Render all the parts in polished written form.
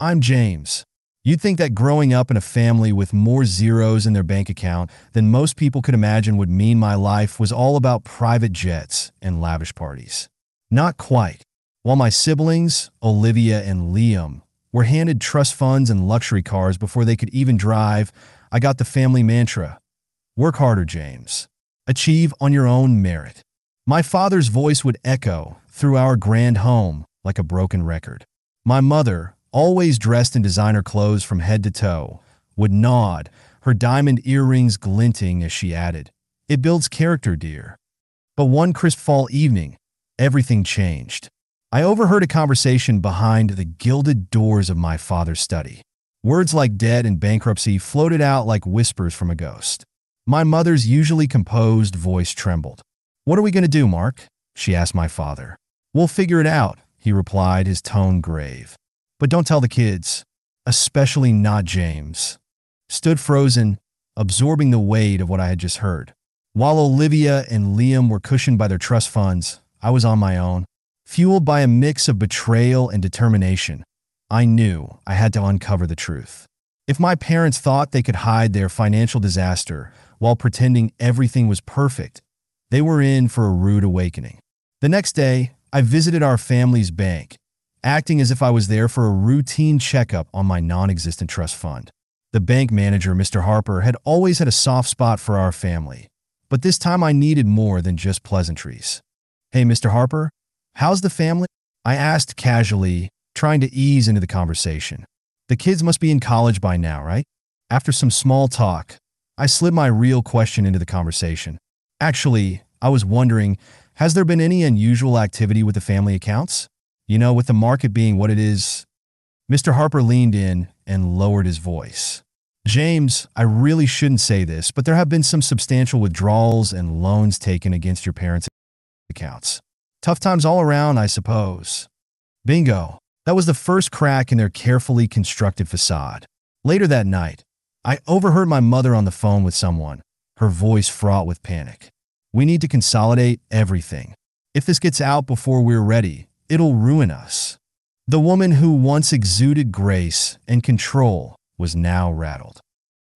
I'm James. You'd think that growing up in a family with more zeros in their bank account than most people could imagine would mean my life was all about private jets and lavish parties. Not quite. While my siblings, Olivia and Liam, were handed trust funds and luxury cars before they could even drive, I got the family mantra: work harder, James. Achieve on your own merit. My father's voice would echo through our grand home like a broken record. My mother, always dressed in designer clothes from head to toe, would nod, her diamond earrings glinting as she added, "It builds character, dear." But one crisp fall evening, everything changed. I overheard a conversation behind the gilded doors of my father's study. Words like debt and bankruptcy floated out like whispers from a ghost. My mother's usually composed voice trembled. "What are we going to do, Mark?" she asked my father. "We'll figure it out," he replied, his tone grave. "But don't tell the kids, especially not James." Stood frozen, absorbing the weight of what I had just heard. While Olivia and Liam were cushioned by their trust funds, I was on my own. Fueled by a mix of betrayal and determination, I knew I had to uncover the truth. If my parents thought they could hide their financial disaster while pretending everything was perfect, they were in for a rude awakening. The next day, I visited our family's bank, acting as if I was there for a routine checkup on my non-existent trust fund. The bank manager, Mr. Harper, had always had a soft spot for our family, but this time I needed more than just pleasantries. "Hey, Mr. Harper, how's the family?" I asked casually, trying to ease into the conversation. The kids must be in college by now, right? After some small talk, I slid my real question into the conversation. "Actually, I was wondering, has there been any unusual activity with the family accounts? You know, with the market being what it is." Mr. Harper leaned in and lowered his voice. "James, I really shouldn't say this, but there have been some substantial withdrawals and loans taken against your parents' accounts. Tough times all around, I suppose." Bingo. That was the first crack in their carefully constructed facade. Later that night, I overheard my mother on the phone with someone, her voice fraught with panic. "We need to consolidate everything. If this gets out before we're ready, it'll ruin us." The woman who once exuded grace and control was now rattled.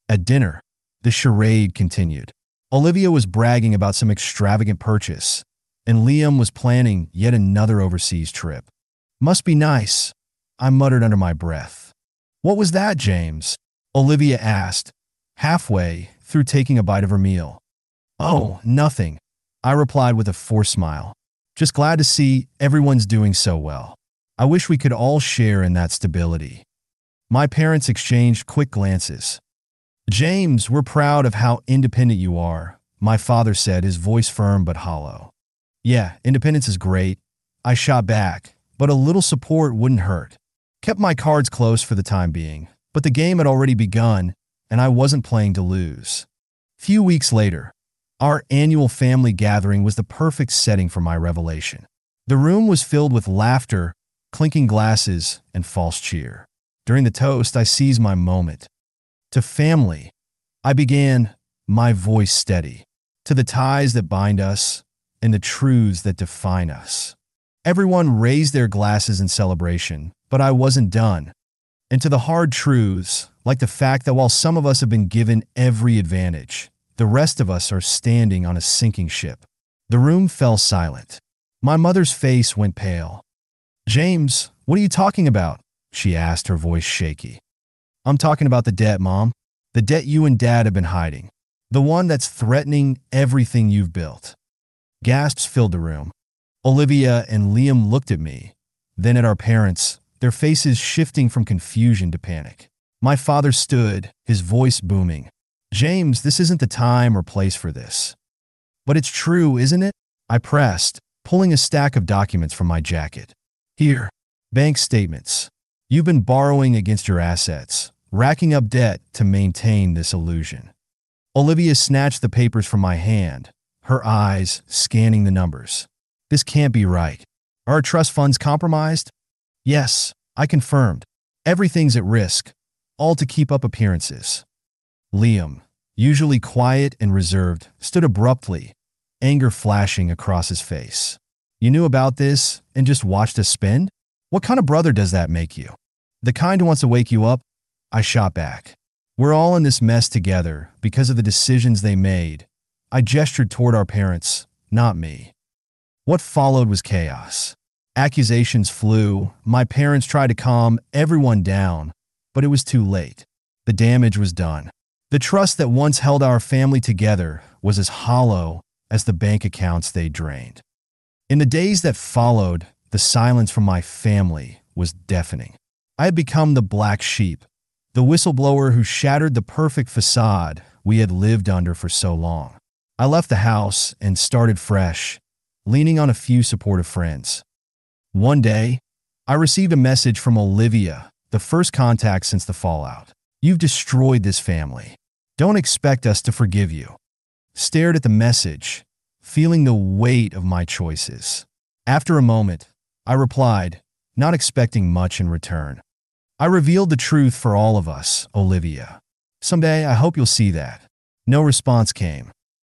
At dinner, the charade continued. Olivia was bragging about some extravagant purchase, and Liam was planning yet another overseas trip. "Must be nice," I muttered under my breath. "What was that, James?" Olivia asked, halfway through taking a bite of her meal. "Oh, nothing," I replied with a forced smile. "Just glad to see everyone's doing so well. I wish we could all share in that stability." My parents exchanged quick glances. "James, we're proud of how independent you are," my father said, his voice firm but hollow. "Yeah, independence is great," I shot back, but a little support wouldn't hurt. Kept my cards close for the time being, but the game had already begun, and I wasn't playing to lose. Few weeks later, our annual family gathering was the perfect setting for my revelation. The room was filled with laughter, clinking glasses, and false cheer. During the toast, I seized my moment. "To family," I began, my voice steady. "To the ties that bind us and the truths that define us." Everyone raised their glasses in celebration, but I wasn't done. And to the hard truths, like the fact that while some of us have been given every advantage, the rest of us are standing on a sinking ship. The room fell silent. My mother's face went pale. "James, what are you talking about?" she asked, her voice shaky. "I'm talking about the debt, Mom. The debt you and Dad have been hiding. The one that's threatening everything you've built." Gasps filled the room. Olivia and Liam looked at me, then at our parents, their faces shifting from confusion to panic. My father stood, his voice booming. "James, this isn't the time or place for this." "But it's true, isn't it?" I pressed, pulling a stack of documents from my jacket. "Here, bank statements. You've been borrowing against your assets, racking up debt to maintain this illusion." Olivia snatched the papers from my hand, her eyes scanning the numbers. "This can't be right. Are our trust funds compromised?" "Yes," I confirmed. "Everything's at risk, all to keep up appearances." Liam, usually quiet and reserved, stood abruptly, anger flashing across his face. "You knew about this and just watched us spend? What kind of brother does that make you?" The kind who wants to wake you up? I shot back. We're all in this mess together because of the decisions they made. I gestured toward our parents, not me. What followed was chaos. Accusations flew. My parents tried to calm everyone down, but it was too late. The damage was done. The trust that once held our family together was as hollow as the bank accounts they drained. In the days that followed, the silence from my family was deafening. I had become the black sheep, the whistleblower who shattered the perfect facade we had lived under for so long. I left the house and started fresh, leaning on a few supportive friends. One day, I received a message from Olivia, the first contact since the fallout. "You've destroyed this family. Don't expect us to forgive you." Stared at the message, feeling the weight of my choices. After a moment, I replied, not expecting much in return. "I revealed the truth for all of us, Olivia. Someday I hope you'll see that." No response came.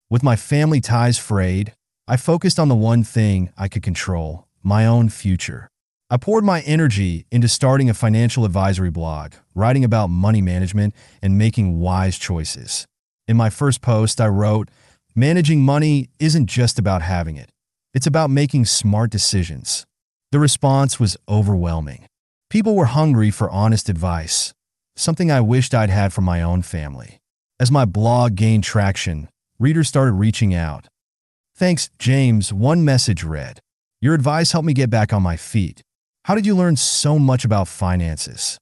With my family ties frayed, I focused on the one thing I could control, my own future. I poured my energy into starting a financial advisory blog, writing about money management and making wise choices. In my first post, I wrote, "Managing money isn't just about having it. It's about making smart decisions." The response was overwhelming. People were hungry for honest advice, something I wished I'd had from my own family. As my blog gained traction, readers started reaching out. "Thanks, James," one message read. "Your advice helped me get back on my feet. How did you learn so much about finances?"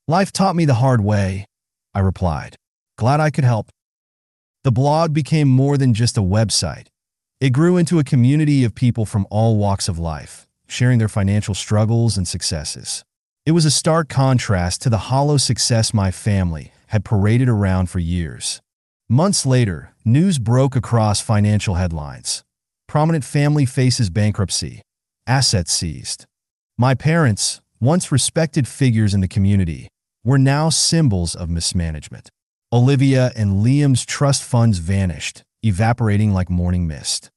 "Life taught me the hard way," I replied. "Glad I could help." The blog became more than just a website. It grew into a community of people from all walks of life, sharing their financial struggles and successes. It was a stark contrast to the hollow success my family had paraded around for years. Months later, news broke across financial headlines. Prominent family faces bankruptcy, assets seized. My parents, once respected figures in the community, were now symbols of mismanagement. Olivia and Liam's trust funds vanished, evaporating like morning mist.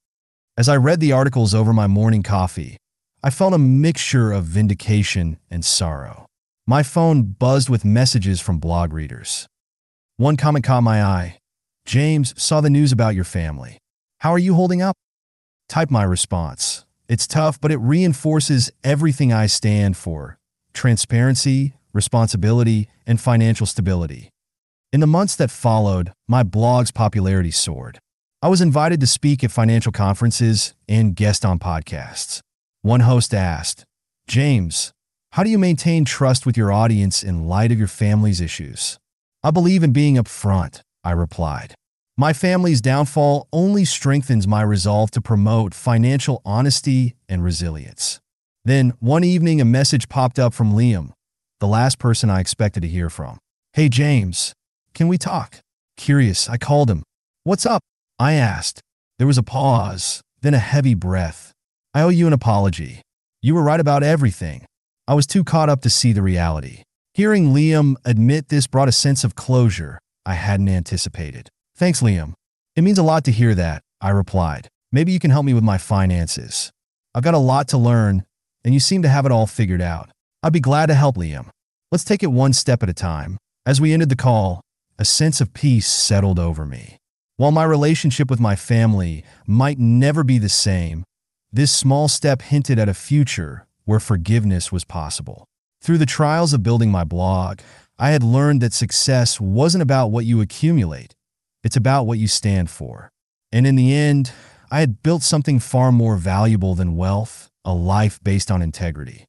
As I read the articles over my morning coffee, I felt a mixture of vindication and sorrow. My phone buzzed with messages from blog readers. One comment caught my eye. "James, saw the news about your family. How are you holding up?" Type my response. "It's tough, but it reinforces everything I stand for: transparency, responsibility, and financial stability." In the months that followed, my blog's popularity soared. I was invited to speak at financial conferences and guest on podcasts. One host asked, "James, how do you maintain trust with your audience in light of your family's issues?" "I believe in being upfront," I replied. "My family's downfall only strengthens my resolve to promote financial honesty and resilience." Then, one evening, a message popped up from Liam, the last person I expected to hear from. "Hey, James, can we talk?" Curious, I called him. "What's up?" I asked. There was a pause, then a heavy breath. "I owe you an apology. You were right about everything. I was too caught up to see the reality." Hearing Liam admit this brought a sense of closure I hadn't anticipated. "Thanks, Liam. It means a lot to hear that," I replied. "Maybe you can help me with my finances. I've got a lot to learn, and you seem to have it all figured out." "I'd be glad to help, Liam. Let's take it one step at a time." As we ended the call, a sense of peace settled over me. While my relationship with my family might never be the same, this small step hinted at a future where forgiveness was possible. Through the trials of building my blog, I had learned that success wasn't about what you accumulate. It's about what you stand for. And in the end, I had built something far more valuable than wealth, a life based on integrity.